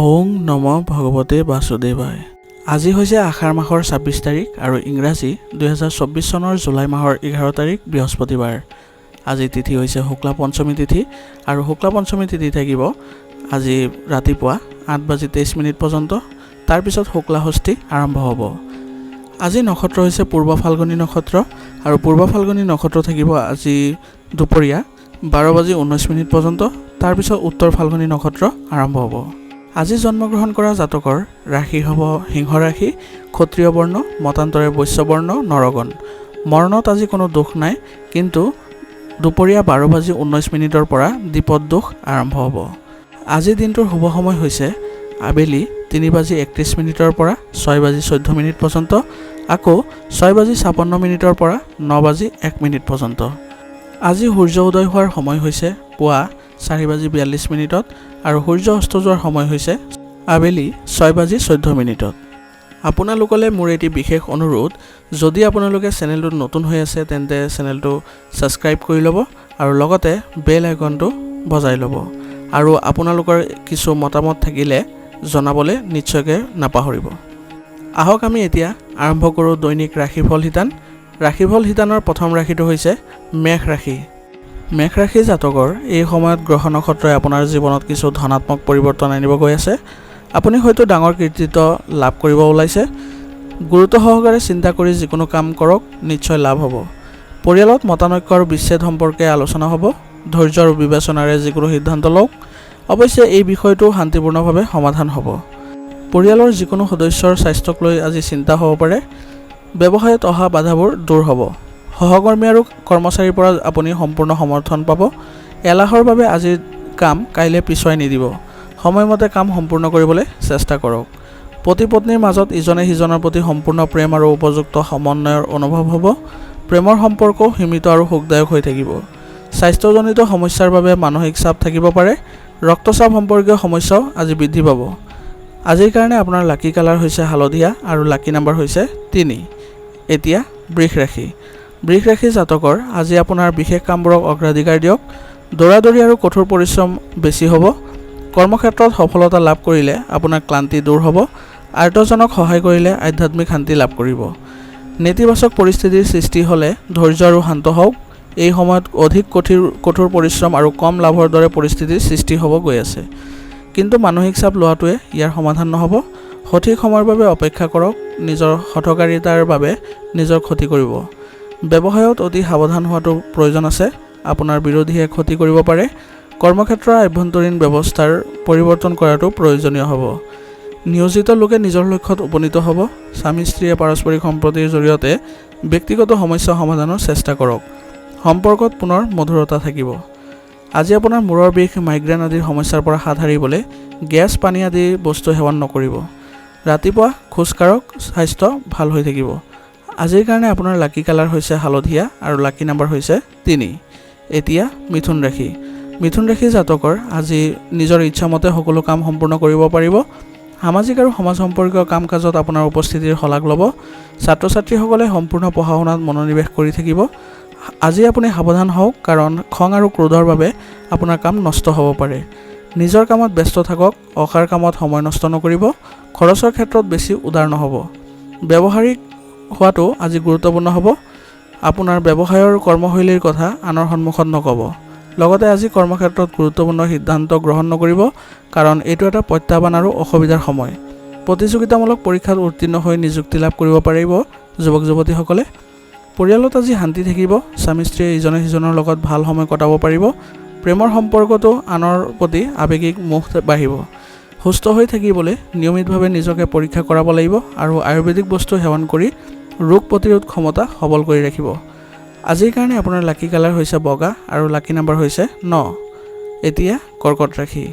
ওং নম ভগৱতে বাসুদেৱায়। আজি হৈছে আষাৰ মাহৰ ২৬ তাৰিখ আৰু ইংৰাজী ২০২৪ চনৰ জুলাই মাহৰ ১১ তাৰিখ বৃহস্পতিবাৰ। আজি তিথি হৈছে শুক্লা পঞ্চমী তিথি আৰু শুক্লা পঞ্চমী তিথি থাকিব আজি ৰাতিপুৱা ৮:২৩ পৰ্যন্ত। তাৰপিছত শুক্লা ষষ্ঠী আৰম্ভ হ'ব। আজি নক্ষত্ৰ হৈছে পূৰ্ব ফাল্গুনী নক্ষত্ৰ আৰু পূৰ্ব ফাল্গুনী নক্ষত্ৰ থাকিব আজি দুপৰীয়া ১২:১৯ পৰ্যন্ত। তাৰপিছত উত্তৰ ফাল্গুনী নক্ষত্ৰ আৰম্ভ হ'ব। আজি জন্মগ্ৰহণ কৰা জাতকৰ ৰাশি হ'ব সিংহ ৰাশি, ক্ষত্ৰিয় বৰ্ণ, মতান্তৰে বৈশ্য বৰ্ণ, নৰগণ। মৰণত আজি কোনো দোষ নাই, কিন্তু দুপৰীয়া ১২:১৯ পৰা দ্বিপদ দোষ আৰম্ভ হ'ব। আজি দিনটোৰ শুভ সময় হৈছে আবেলি ৩:৩১ পৰা ৬:১৪ পৰ্যন্ত, আকৌ ৬:৫৬ পৰা ৯:০১ পৰ্যন্ত। আজি সূৰ্য উদয় হোৱাৰ সময় হৈছে পুৱা ৪:৪২ আৰু সূৰ্য অস্ত যোৱাৰ সময় হৈছে আবেলি ৬:১৪। আপোনালোকলৈ মোৰ এটি বিশেষ অনুৰোধ, যদি আপোনালোকে চেনেলটোত নতুন হৈ আছে তেন্তে চেনেলটো ছাবস্ক্ৰাইব কৰি ল'ব আৰু লগতে বেল আইকনটো বজাই ল'ব। আৰু আপোনালোকৰ কিছু মতামত থাকিলে জনাবলৈ নিশ্চয়কৈ নাপাহৰিব। আহক আমি এতিয়া আৰম্ভ কৰোঁ দৈনিক ৰাশিফল শিতান। ৰাশিফল শিতানৰ প্ৰথম ৰাশিটো হৈছে মেষ ৰাশি। মেষ ৰাশি জাতকৰ এই সময়ত গ্ৰহ নক্ষত্ৰই আপোনাৰ জীৱনত কিছু ধনাত্মক পৰিৱৰ্তন আনিব গৈ আছে। আপুনি হয়তো ডাঙৰ কৃতিত্ব লাভ কৰিব ওলাইছে। গুৰুত্ব সহকাৰে চিন্তা কৰি যিকোনো কাম কৰক, নিশ্চয় লাভ হ'ব। পৰিয়ালত মতানৈক্য আৰু বিচ্ছেদ সম্পৰ্কে আলোচনা হ'ব। ধৈৰ্য আৰু বিবেচনাৰে যিকোনো সিদ্ধান্ত লওক। অৱশ্যে এই বিষয়টো শান্তিপূৰ্ণভাৱে সমাধান হ'ব। পৰিয়ালৰ যিকোনো সদস্যৰ স্বাস্থ্যক লৈ আজি চিন্তা হ'ব পাৰে। ব্যৱসায়ত অহা বাধাবোৰ দূৰ হ'ব। সহকৰ্মী আৰু কৰ্মচাৰীৰ পৰা আপুনি সম্পূৰ্ণ সমৰ্থন পাব। এলাহৰ বাবে আজিৰ কাম কাইলৈ পিছুৱাই নিদিব। সময়মতে কাম সম্পূৰ্ণ কৰিবলৈ চেষ্টা কৰক। পতি পত্নীৰ মাজত ইজনে সিজনৰ প্ৰতি সম্পূৰ্ণ প্ৰেম আৰু উপযুক্ত সমন্বয়ৰ অনুভৱ হ'ব। প্ৰেমৰ সম্পৰ্কও সীমিত আৰু সুখদায়ক হৈ থাকিব। স্বাস্থ্যজনিত সমস্যাৰ বাবে মানসিক চাপ থাকিব পাৰে। ৰক্তচাপ সম্পৰ্কীয় সমস্যাও আজি বৃদ্ধি পাব। আজিৰ কাৰণে আপোনাৰ লাকি কালাৰ হৈছে হালধীয়া আৰু লাকি নাম্বাৰ হৈছে ৩। এতিয়া বৃষ ৰাশি। বৃষ ৰাশি জাতকৰ আজি আপোনাৰ বিশেষ কামবোৰক অগ্ৰাধিকাৰ দিয়ক। দৌৰাদৌৰি আৰু কঠোৰ পৰিশ্ৰম বেছি হ'ব। কৰ্মক্ষেত্ৰত সফলতা লাভ কৰিলে আপোনাৰ ক্লান্তি দূৰ হ'ব। আৰ্তজনক সহায় কৰিলে আধ্যাত্মিক শান্তি লাভ কৰিব। নেতিবাচক পৰিস্থিতিৰ সৃষ্টি হ'লে ধৈৰ্য আৰু শান্ত হওক। এই সময়ত অধিক কঠোৰ পৰিশ্ৰম আৰু কম লাভৰ দৰে পৰিস্থিতিৰ সৃষ্টি হ'ব গৈ আছে, কিন্তু মানসিক চাপ লোৱাটোৱে ইয়াৰ সমাধান নহ'ব। সঠিক সময়ৰ বাবে অপেক্ষা কৰক। নিজৰ হঠকাৰিতাৰ বাবে নিজৰ ক্ষতি কৰিব। ব্যৱসায়ত অতি সাৱধান হোৱাটো প্ৰয়োজন আছে। আপোনাৰ বিৰোধীয়ে ক্ষতি কৰিব পাৰে। কৰ্মক্ষেত্ৰৰ আভ্যন্তৰীণ ব্যৱস্থাৰ পৰিৱৰ্তন কৰাটো প্ৰয়োজনীয় হ'ব। নিয়োজিত লোকে নিজৰ লক্ষ্যত উপনীত হ'ব। স্বামী স্ত্ৰীয়ে পাৰস্পৰিক সম্প্ৰীতিৰ জৰিয়তে ব্যক্তিগত সমস্যা সমাধানৰ চেষ্টা কৰক। সম্পৰ্কত পুনৰ মধুৰতা থাকিব। আজি আপোনাৰ মূৰৰ বিষ, মাইগ্ৰেন আদিৰ সমস্যাৰ পৰা হাত সাৰিবলৈ গেছ, পানী আদি বস্তু সেৱন নকৰিব। ৰাতিপুৱা খোজ কাঢ়ক, স্বাস্থ্য ভাল হৈ থাকিব। আজিৰ কাৰণে আপোনাৰ লাকি কালাৰ হৈছে হালধীয়া আৰু লাকি নাম্বাৰ হৈছে ৩। এতিয়া মিথুন ৰাশি। মিথুন ৰাশি জাতকৰ আজি নিজৰ ইচ্ছামতে সকলো কাম সম্পূৰ্ণ কৰিব পাৰিব। সামাজিক আৰু সমাজ সম্পৰ্কীয় কাম কাজত আপোনাৰ উপস্থিতিৰ শলাগ ল'ব। ছাত্ৰ ছাত্ৰীসকলে সম্পূৰ্ণ পঢ়া শুনাত মনোনিৱেশ কৰি থাকিব। আজি আপুনি সাৱধান হওক, কাৰণ খং আৰু ক্ৰোধৰ বাবে আপোনাৰ কাম নষ্ট হ'ব পাৰে। নিজৰ কামত ব্যস্ত থাকক। অসাৰ কামত সময় নষ্ট নকৰিব। খৰচৰ ক্ষেত্ৰত বেছি উদাৰ নহ'ব। ব্যৱহাৰিক হোৱাটো আজি গুৰুত্বপূৰ্ণ হ'ব। আপোনাৰ ব্যৱসায়ৰ কৰ্মশৈলীৰ কথা আনৰ সন্মুখত নক'ব। লগতে আজি কৰ্মক্ষেত্ৰত গুৰুত্বপূৰ্ণ সিদ্ধান্ত গ্ৰহণ নকৰিব, কাৰণ এইটো এটা প্ৰত্যাহ্বান আৰু অসুবিধাৰ সময়। প্ৰতিযোগিতামূলক পৰীক্ষাত উত্তীৰ্ণ হৈ নিযুক্তি লাভ কৰিব পাৰিব যুৱক যুৱতীসকলে। পৰিয়ালত আজি শান্তি থাকিব। স্বামী স্ত্ৰীয়ে ইজনে সিজনৰ লগত ভাল সময় কটাব পাৰিব। প্ৰেমৰ সম্পৰ্কতো আনৰ প্ৰতি আৱেগিক মোহ বাঢ়িব। সুস্থ হৈ থাকিবলৈ নিয়মিতভাৱে নিজকে পৰীক্ষা কৰাব লাগিব আৰু আয়ুৰ্বেদিক বস্তু সেৱন কৰি ৰোগ প্ৰতিৰোধ ক্ষমতা সবল কৰি ৰাখিব। আজিৰ কাৰণে আপোনাৰ লাকি কালাৰ হৈছে বগা আৰু লাকি নাম্বাৰ হৈছে ৯। এতিয়া কৰ্কট ৰাশি।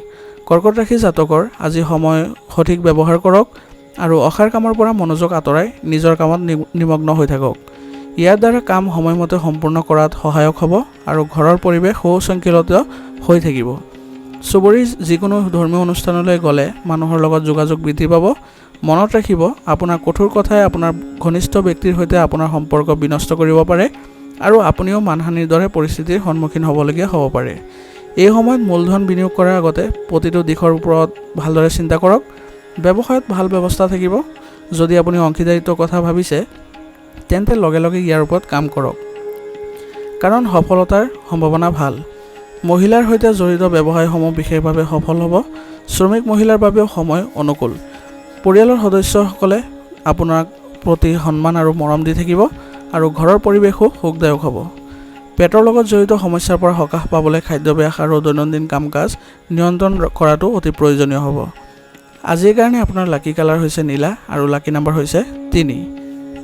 কৰ্কট ৰাশি জাতকৰ আজি সময় সঠিক ব্যৱহাৰ কৰক আৰু অসাৰ কামৰ পৰা মনোযোগ আঁতৰাই নিজৰ কামত নিমগ্ন হৈ থাকক। ইয়াৰ দ্বাৰা কাম সময়মতে সম্পূৰ্ণ কৰাত সহায়ক হ'ব আৰু ঘৰৰ পৰিৱেশ সুশৃংখলিত হৈ থাকিব। চুবুৰীৰ যিকোনো ধৰ্মীয় অনুষ্ঠানলৈ গ'লে মানুহৰ লগত যোগাযোগ বৃদ্ধি পাব। মনত ৰাখিব, আপোনাৰ কঠোৰ কথাই আপোনাৰ ঘনিষ্ঠ ব্যক্তিৰ সৈতে আপোনাৰ সম্পৰ্ক বিনষ্ট কৰিব পাৰে আৰু আপুনিও মানহানিৰ দৰে পৰিস্থিতিৰ সন্মুখীন হ'বলগীয়া হ'ব পাৰে। এই সময়ত মূলধন বিনিয়োগ কৰাৰ আগতে প্ৰতিটো দিশৰ ওপৰত ভালদৰে চিন্তা কৰক। ব্যৱসায়ত ভাল ব্যৱস্থা থাকিব। যদি আপুনি অংশীদাৰিত্বৰ কথা ভাবিছে তেন্তে লগে লগে ইয়াৰ ওপৰত কাম কৰক, কাৰণ সফলতাৰ সম্ভাৱনা ভাল। মহিলাৰ সৈতে জড়িত ব্যৱসায়সমূহ বিশেষভাৱে সফল হ'ব। শ্ৰমিক মহিলাৰ বাবেও সময় অনুকূল। পৰিয়ালৰ সদস্যসকলে আপোনাক প্ৰতি সন্মান আৰু মৰম দি থাকিব আৰু ঘৰৰ পৰিৱেশো সুখদায়ক হ'ব। পেটৰ লগত জড়িত সমস্যাৰ পৰা সকাহ পাবলৈ খাদ্যাভ্যাস আৰু দৈনন্দিন কাম কাজ নিয়ন্ত্ৰণ কৰাটো অতি প্ৰয়োজনীয় হ'ব। আজিৰ কাৰণে আপোনাৰ লাকি কালাৰ হৈছে নীলা আৰু লাকি নাম্বাৰ হৈছে 3।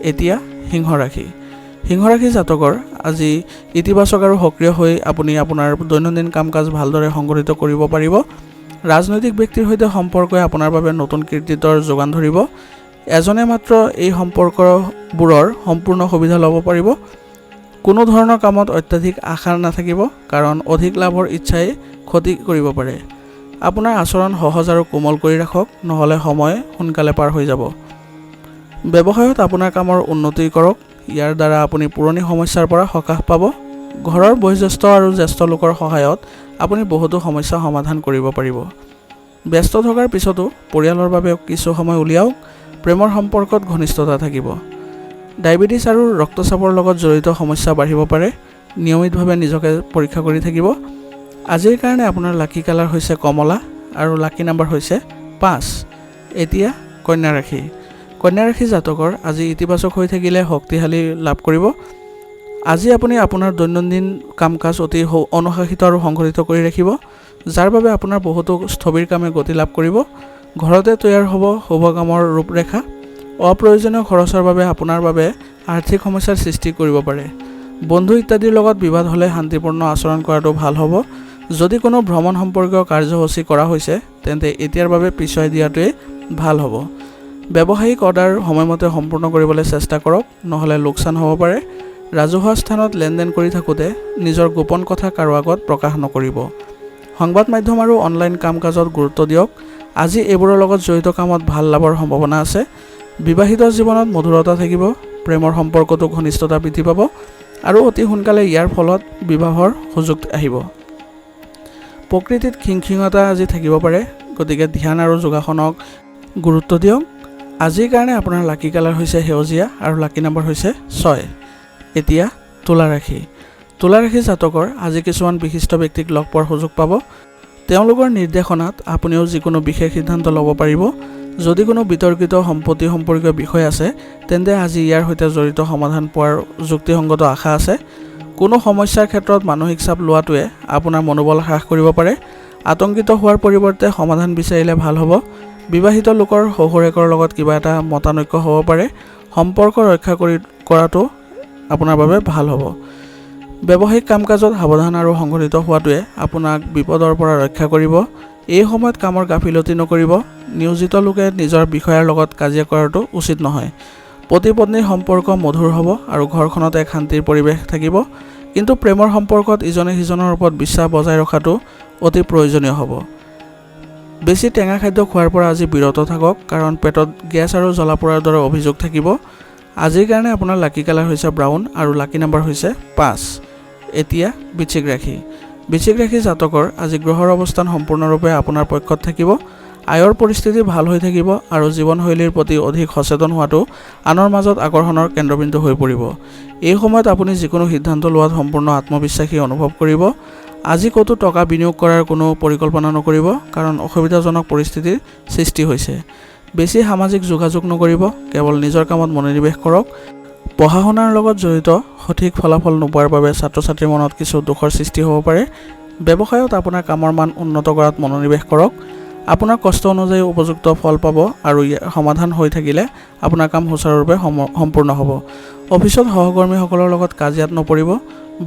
এতিয়া সিংহ ৰাশি। সিংহ ৰাশি জাতকৰ আজি ইতিবাচক আৰু সক্ৰিয় হৈ আপুনি আপোনাৰ দৈনন্দিন কাম কাজ ভালদৰে সংগঠিত কৰিব পাৰিব। ৰাজনৈতিক ব্যক্তিৰ সৈতে সম্পৰ্কই আপোনাৰ বাবে নতুন কৃতিত্বৰ যোগান ধৰিব। এজনে মাত্ৰ এই সম্পৰ্কবোৰৰ সম্পূৰ্ণ সুবিধা ল'ব পাৰিব। কোনো ধৰণৰ কামত অত্যাধিক আশা নাথাকিব, কাৰণ অধিক লাভৰ ইচ্ছাই ক্ষতি কৰিব পাৰে। আপোনাৰ আচৰণ সহজ আৰু কোমল কৰি ৰাখক, নহ'লে সময় সোনকালে পাৰ হৈ যাব। ব্যৱসায়ত আপোনাৰ কামৰ উন্নতি কৰক। ইয়াৰ দ্বাৰা আপুনি পুৰণি সমস্যাৰ পৰা সকাহ পাব। ঘৰৰ বয়োজ্যেষ্ঠ আৰু জ্যেষ্ঠ লোকৰ সহায়ত আপুনি বহুতো সমস্যা সমাধান কৰিব পাৰিব। ব্যস্ত থকাৰ পিছতো পৰিয়ালৰ বাবে কিছু সময় উলিয়াওক। প্ৰেমৰ সম্পৰ্কত ঘনিষ্ঠতা থাকিব। ডায়েবেটিছ আৰু ৰক্তচাপৰ লগত জড়িত সমস্যা বাঢ়িব পাৰে। নিয়মিতভাৱে নিজকে পৰীক্ষা কৰি থাকিব। আজিৰ কাৰণে আপোনাৰ লাকি কালাৰ হৈছে কমলা আৰু লাকি নাম্বাৰ হৈছে 5। এতিয়া কন্যা ৰাশি। কন্যা ৰাশি জাতকৰ আজি ইতিবাচক হৈ থাকিলে শক্তিশালী লাভ কৰিব। আজি আপুনি আপোনাৰ দৈনন্দিন কাম কাজ অতি অনুশাসিত আৰু সংগঠিত কৰি ৰাখিব, যাৰ বাবে আপোনাৰ বহুতো স্থবিৰ কামে গতি লাভ কৰিব। ঘৰতে তৈয়াৰ হ'ব শুভ কামৰ ৰূপৰেখা। অপ্ৰয়োজনীয় খৰচৰ বাবে আপোনাৰ বাবে আৰ্থিক সমস্যাৰ সৃষ্টি কৰিব পাৰে। বন্ধু ইত্যাদিৰ লগত বিবাদ হ'লে শান্তিপূৰ্ণ আচৰণ কৰাটো ভাল হ'ব। যদি কোনো ভ্ৰমণ সম্পৰ্কীয় কাৰ্যসূচী কৰা হৈছে তেন্তে এতিয়াৰ বাবে পিছুৱাই দিয়াটোৱেই ভাল হ'ব। ব্যৱসায়িক অৰ্ডাৰ সময়মতে সম্পূৰ্ণ কৰিবলৈ চেষ্টা কৰক, নহ'লে লোকচান হ'ব পাৰে। ৰাজহুৱা স্থানত লেনদেন কৰি থাকোঁতে নিজৰ গোপন কথা কাৰো আগত প্ৰকাশ নকৰিব। সংবাদ মাধ্যম আৰু অনলাইন কাম কাজত গুৰুত্ব দিয়ক। আজি এইবোৰৰ লগত জড়িত কামত ভাল লাভৰ সম্ভাৱনা আছে। বিবাহিত জীৱনত মধুৰতা থাকিব। প্ৰেমৰ সম্পৰ্কতো ঘনিষ্ঠতা বৃদ্ধি পাব আৰু অতি সোনকালে ইয়াৰ ফলত বিবাহৰ সুযোগ আহিব। প্ৰকৃতিত খিংখিঙতা আজি থাকিব পাৰে, গতিকে ধ্যান আৰু যোগাসনক গুৰুত্ব দিয়ক। আজিৰ কাৰণে আপোনাৰ লাকি কালাৰ হৈছে সেউজীয়া আৰু লাকি নাম্বাৰ হৈছে 6। এতিয়া তুলা ৰাশি। তুলা ৰাশি জাতকৰ আজি কিছুমান বিশিষ্ট ব্যক্তিক লগ পোৱাৰ সুযোগ পাব। তেওঁলোকৰ নিৰ্দেশনাত আপুনিও যিকোনো বিশেষ সিদ্ধান্ত ল'ব পাৰিব। যদি কোনো বিতৰ্কিত সম্পত্তি সম্পৰ্কীয় বিষয় আছে তেন্তে আজি ইয়াৰ সৈতে জড়িত সমাধান পোৱাৰ যুক্তিসংগত আশা আছে। কোনো সমস্যাৰ ক্ষেত্ৰত মানসিক চাপ লোৱাটোৱে আপোনাৰ মনোবল হ্ৰাস কৰিব পাৰে। আতংকিত হোৱাৰ পৰিৱৰ্তে সমাধান বিচাৰিলে ভাল হ'ব। বিবাহিত লোকৰ শহুৰেকৰ লগত কিবা এটা মতানৈক্য হ'ব পাৰে। সম্পৰ্ক ৰক্ষা কৰাটো আপোনাৰ বাবে ভাল হ'ব। ব্যৱসায়িক কাম কাজত সাৱধান আৰু সংগঠিত হোৱাটোৱে আপোনাক বিপদৰ পৰা ৰক্ষা কৰিব। এই সময়ত কামৰ গাফিলতি নকৰিব। নিয়োজিত লোকে নিজৰ বিষয়াৰ লগত কাজিয়া কৰাটো উচিত নহয়। পতি পত্নীৰ সম্পৰ্ক মধুৰ হ'ব আৰু ঘৰখনত এক শান্তিৰ পৰিৱেশ থাকিব। কিন্তু প্ৰেমৰ সম্পৰ্কত ইজনে সিজনৰ ওপৰত বিশ্বাস বজাই ৰখাটো অতি প্ৰয়োজনীয় হ'ব। বেছি টেঙা খাদ্য খোৱাৰ পৰা আজি বিৰত থাকক, কাৰণ পেটত গেছ আৰু জ্বলা পোৰাৰ দৰে অভিযোগ থাকিব। আজিৰ কাৰণে আপোনাৰ লাকি কালাৰ হৈছে ব্ৰাউন আৰু লাকি নাম্বাৰ হৈছে 5। এতিয়া বৃশ্চিক ৰাশি। বৃশ্চিক ৰাশি জাতকৰ আজি গ্ৰহৰ অৱস্থান সম্পূৰ্ণৰূপে আপোনাৰ পক্ষত থাকিব। আয়ৰ পৰিস্থিতি ভাল হৈ থাকিব আৰু জীৱনশৈলীৰ প্ৰতি অধিক সচেতন হোৱাটো আনৰ মাজত আকৰ্ষণৰ কেন্দ্ৰবিন্দু হৈ পৰিব। এই সময়ত আপুনি যিকোনো সিদ্ধান্ত লোৱাত সম্পূৰ্ণ আত্মবিশ্বাসী অনুভৱ কৰিব। আজি ক'তো টকা বিনিয়োগ কৰাৰ কোনো পৰিকল্পনা নকৰিব, কাৰণ অসুবিধাজনক পৰিস্থিতিৰ সৃষ্টি হৈছে। বেছি সামাজিক যোগাযোগ নকৰিব, কেৱল নিজৰ কামত মনোনিৱেশ কৰক। পঢ়া শুনাৰ লগত জড়িত সঠিক ফলাফল নোপোৱাৰ বাবে ছাত্ৰ ছাত্ৰীৰ মনত কিছু দুখৰ সৃষ্টি হ'ব পাৰে। ব্যৱসায়ত আপোনাৰ কামৰ মান উন্নত কৰাত মনোনিৱেশ কৰক। আপোনাৰ কষ্ট অনুযায়ী উপযুক্ত ফল পাব আৰু ইয়াৰ সমাধান হৈ থাকিলে আপোনাৰ কাম সুচাৰুৰূপে সম্পূৰ্ণ হ'ব। অফিচত সহকৰ্মীসকলৰ লগত কাজিয়াত নপৰিব।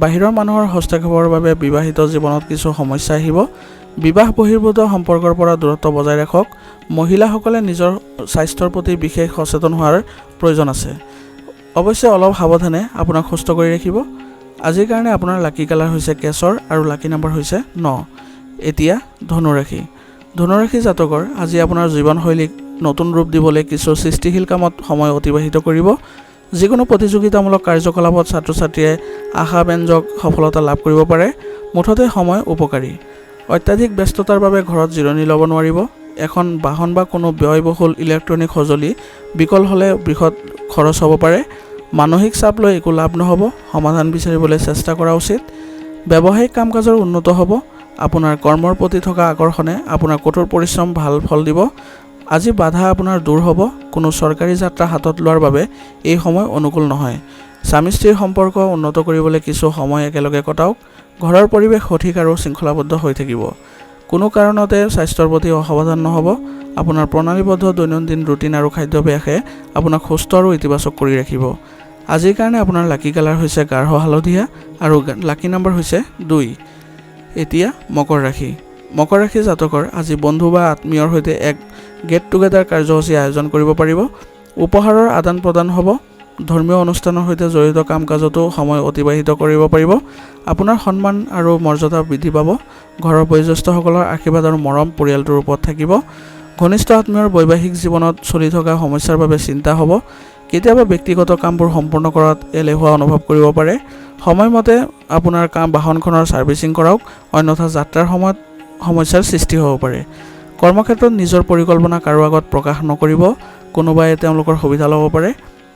বাহিৰৰ মানুহৰ হস্তক্ষেপৰ বাবে বিবাহিত জীৱনত কিছু সমস্যা আহিব। বিবাহ বহিৰ্ভূত সম্পৰ্কৰ পৰা দূৰত্ব বজাই ৰাখক। মহিলাসকলে নিজৰ স্বাস্থ্যৰ প্ৰতি বিশেষ সচেতন হোৱাৰ প্ৰয়োজন আছে। অৱশ্যে অলপ সাৱধানে আপোনাক সুস্থ কৰি ৰাখিব। আজিৰ কাৰণে আপোনাৰ লাকি কালাৰ হৈছে কেশৰ আৰু লাকি নাম্বাৰ হৈছে 9। এতিয়া ধনুৰাশি। ধনুৰাশি জাতকৰ আজি আপোনাৰ জীৱনশৈলীক নতুন ৰূপ দিবলৈ কিছু সৃষ্টিশীল কামত সময় অতিবাহিত কৰিব। যিকোনো প্ৰতিযোগিতামূলক কাৰ্যকলাপত ছাত্ৰ ছাত্ৰীয়ে আশাব্যঞ্জক সফলতা লাভ কৰিব পাৰে। মুঠতে সময় উপকাৰী। অত্যাধিক ব্যস্ততাৰ বাবে ঘৰত জিৰণি ল'ব নোৱাৰিব। এখন বাহন বা কোনো ব্যয়বহুল ইলেক্ট্ৰনিক সঁজুলি বিকল হ'লে বৃহৎ খৰচ হ'ব পাৰে। মানসিক চাপ লৈ একো লাভ নহ'ব, সমাধান বিচাৰিবলৈ চেষ্টা কৰা উচিত। ব্যৱসায়িক কাম কাজৰ উন্নত হ'ব। আপোনাৰ কৰ্মৰ প্ৰতি থকা আকৰ্ষণে আপোনাৰ কঠোৰ পৰিশ্ৰম ভাল ফল দিব। আজি বাধা আপোনাৰ দূৰ হ'ব। কোনো চৰকাৰী যাত্ৰা হাতত লোৱাৰ বাবে এই সময় অনুকূল নহয়। স্বামী স্ত্ৰীৰ সম্পৰ্ক উন্নত কৰিবলৈ কিছু সময় একেলগে কটাওক। ঘৰৰ পৰিৱেশ সঠিক আৰু শৃংখলাবদ্ধ হৈ থাকিব। কোনো কাৰণতে স্বাস্থ্যৰ প্ৰতি অসাৱধান নহ'ব। আপোনাৰ প্ৰণালীবদ্ধ দৈনন্দিন ৰুটিন আৰু খাদ্যাভ্যাসে আপোনাক সুস্থ আৰু ইতিবাচক কৰি ৰাখিব। আজিৰ কাৰণে আপোনাৰ লাকি কালাৰ হৈছে গাঢ় হালধীয়া আৰু লাকি নম্বৰ হৈছে 2। এতিয়া মকৰ ৰাশি। মকৰ ৰাশি জাতকৰ আজি বন্ধু বা আত্মীয়ৰ সৈতে এক গেট টুগেডাৰ কাৰ্যসূচী আয়োজন কৰিব পাৰিব। উপহাৰৰ আদান প্ৰদান হ'ব। ধৰ্মীয় অনুষ্ঠানৰ সৈতে জড়িত কাম কাজতো সময় অতিবাহিত কৰিব পাৰিব। আপোনাৰ সন্মান আৰু মৰ্যাদা বৃদ্ধি পাব। ঘৰৰ বয়োজ্যেষ্ঠসকলৰ আশীৰ্বাদ আৰু মৰম পৰিয়ালটোৰ ওপৰত থাকিব। ঘনিষ্ঠ আত্মীয়ৰ বৈবাহিক জীৱনত চলি থকা সমস্যাৰ বাবে চিন্তা হ'ব। কেতিয়াবা ব্যক্তিগত কামবোৰ সম্পূৰ্ণ কৰাত এলেহুৱা অনুভৱ কৰিব পাৰে। সময়মতে আপোনাৰ বাহনখনৰ ছাৰ্ভিচিং কৰাওক, অন্যথা যাত্ৰাৰ সময়ত সমস্যাৰ সৃষ্টি হ'ব পাৰে। কৰ্মক্ষেত্ৰত নিজৰ পৰিকল্পনা কাৰো আগত প্ৰকাশ নকৰিব, কোনোবাই তেওঁলোকৰ সুবিধা ল'ব পাৰে।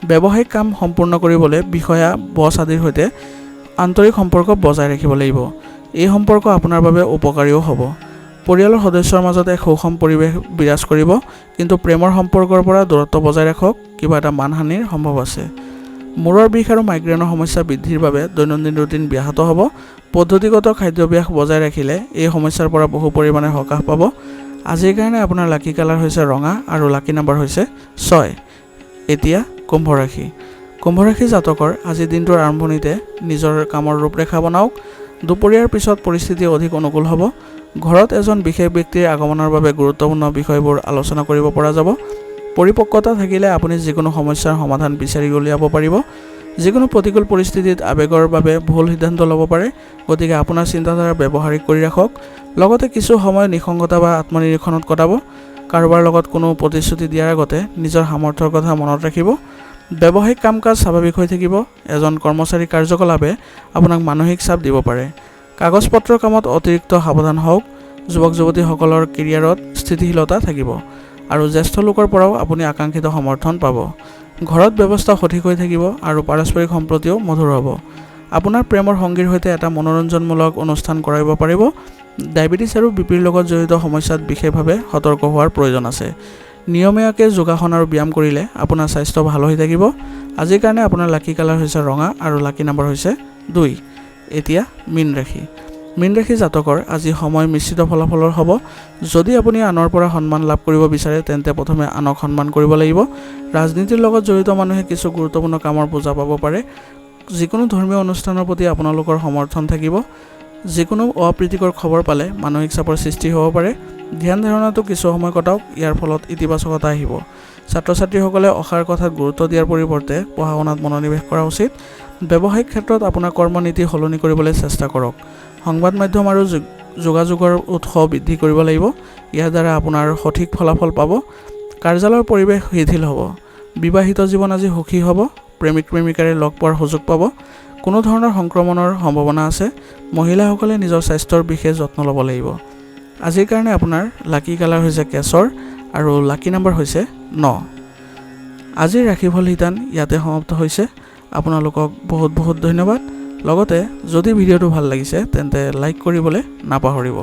ব্যৱসায়িক কাম সম্পূৰ্ণ কৰিবলৈ বিষয়া, বছ আদিৰ সৈতে আন্তৰিক সম্পৰ্ক বজাই ৰাখিব লাগিব। এই সম্পৰ্ক আপোনাৰ বাবে উপকাৰীও হ'ব। পৰিয়ালৰ সদস্যৰ মাজত এক সুষম পৰিৱেশ বিৰাজ কৰিব, কিন্তু প্ৰেমৰ সম্পৰ্কৰ পৰা দূৰত্ব বজাই ৰাখক, কিবা এটা মানহানিৰ সম্ভৱ আছে। মূৰৰ বিষ আৰু মাইগ্ৰেনৰ সমস্যা বৃদ্ধিৰ বাবে দৈনন্দিন ৰুটিন ব্যাহত হ'ব। পদ্ধতিগত খাদ্যাভ্যাস বজাই ৰাখিলে এই সমস্যাৰ পৰা বহু পৰিমাণে সকাহ পাব। আজিৰ কাৰণে আপোনাৰ লাকি কালাৰ হৈছে ৰঙা আৰু লাকি নম্বৰ হৈছে 6। এতিয়া কুম্ভ ৰাশি। কুম্ভ ৰাশি জাতকৰ আজি দিনটোৰ আৰম্ভণিতে নিজৰ কামৰ ৰূপৰেখা বনাওক। দুপৰীয়াৰ পিছত পৰিস্থিতি অধিক অনুকূল হ'ব। ঘৰত এজন বিশেষ ব্যক্তিৰ আগমনৰ বাবে গুৰুত্বপূৰ্ণ বিষয়বোৰ আলোচনা কৰিব পৰা যাব। পৰিপক্কতা থাকিলে আপুনি যিকোনো সমস্যাৰ সমাধান বিচাৰি উলিয়াব পাৰিব। যিকোনো প্ৰতিকূল পৰিস্থিতিত আৱেগৰ বাবে ভুল সিদ্ধান্ত ল'ব পাৰে, গতিকে আপোনাৰ চিন্তাধাৰা ব্যৱহাৰিক কৰি ৰাখক। লগতে কিছু সময় নিসংগতা বা আত্মনিৰীক্ষণত কটাব। কাৰোবাৰ লগত কোনো প্ৰতিশ্ৰুতি দিয়াৰ আগতে নিজৰ সামৰ্থ্যৰ কথা মনত ৰাখিব। ব্যৱসায়িক কাম কাজ স্বাভাৱিক হৈ থাকিব। এজন কৰ্মচাৰীৰ কাৰ্যকলাপে আপোনাক মানসিক চাপ দিব পাৰে। কাগজ পত্ৰৰ কামত অতিৰিক্ত সাৱধান হওক। যুৱক যুৱতীসকলৰ কেৰিয়াৰত স্থিতিশীলতা থাকিব আৰু জ্যেষ্ঠ লোকৰ পৰাও আপুনি আকাংক্ষিত সমৰ্থন পাব। ঘৰত ব্যৱস্থা সঠিক হৈ থাকিব আৰু পাৰস্পৰিক সম্প্ৰীতিও মধুৰ হ'ব। আপোনাৰ প্ৰেমৰ সংগীৰ সৈতে এটা মনোৰঞ্জনমূলক অনুষ্ঠান কৰাব পাৰিব। ডায়েবেটিছ আৰু বিপিৰ লগত জড়িত সমস্যাত বিশেষভাৱে সতৰ্ক হোৱাৰ প্ৰয়োজন আছে। নিয়মীয়াকৈ যোগাসন আৰু ব্যায়াম কৰিলে আপোনাৰ স্বাস্থ্য ভাল হৈ থাকিব। আজিৰ কাৰণে আপোনাৰ লাকি কালাৰ হৈছে ৰঙা আৰু লাকি নম্বৰ হৈছে 2। এতিয়া মীন ৰাশি। মীন ৰাশি জাতকৰ আজি সময় মিশ্ৰিত ফলাফলৰ হ'ব। যদি আপুনি আনৰ পৰা সন্মান লাভ কৰিব বিচাৰে, তেন্তে প্ৰথমে আনক সন্মান কৰিব লাগিব। ৰাজনীতিৰ লগত জড়িত মানুহে কিছু গুৰুত্বপূৰ্ণ কামৰ বোজা পাব পাৰে। যিকোনো ধৰ্মীয় অনুষ্ঠানৰ প্ৰতি আপোনালোকৰ সমৰ্থন থাকিব। যিকোনো অপ্ৰীতিকৰ খবৰ পালে মানসিক চাপৰ সৃষ্টি হ'ব পাৰে। ধ্যান ধাৰণাটো কিছু সময় কটাওক, ইয়াৰ ফলত ইতিবাচকতা আহিব। ছাত্ৰ ছাত্ৰীসকলে অসাৰ কথাত গুৰুত্ব দিয়াৰ পৰিৱৰ্তে পঢ়া শুনাত মনোনিৱেশ কৰা উচিত। ব্যৱসায়িক ক্ষেত্ৰত আপোনাৰ কৰ্মনীতি সলনি কৰিবলৈ চেষ্টা কৰক। সংবাদ মাধ্যম আৰু যোগাযোগৰ উৎস বৃদ্ধি কৰিব লাগিব। ইয়াৰ দ্বাৰা আপোনাৰ সঠিক ফলাফল পাব। কাৰ্যালয়ৰ পৰিৱেশ শিথিল হ'ব। বিবাহিত জীৱন আজি সুখী হ'ব। প্ৰেমিক প্ৰেমিকাৰে লগ পোৱাৰ সুযোগ পাব। কোনো ধৰণৰ সংক্ৰমণৰ সম্ভাৱনা আছে। মহিলাসকলে নিজৰ স্বাস্থ্যৰ বিশেষ যত্ন ল'ব লাগিব। আজিৰ কাৰণে আপোনাৰ লাকি কালাৰ হৈছে কেশৰ আৰু লাকি নম্বৰ হৈছে 9। আজিৰ ৰাশিফল শিতান ইয়াতে সমাপ্ত হৈছে। আপোনালোকক বহুত বহুত ধন্যবাদ। লগতে যদি ভিডিঅ'টো ভাল লাগিছে তেন্তে লাইক কৰিবলৈ নাপাহৰিব।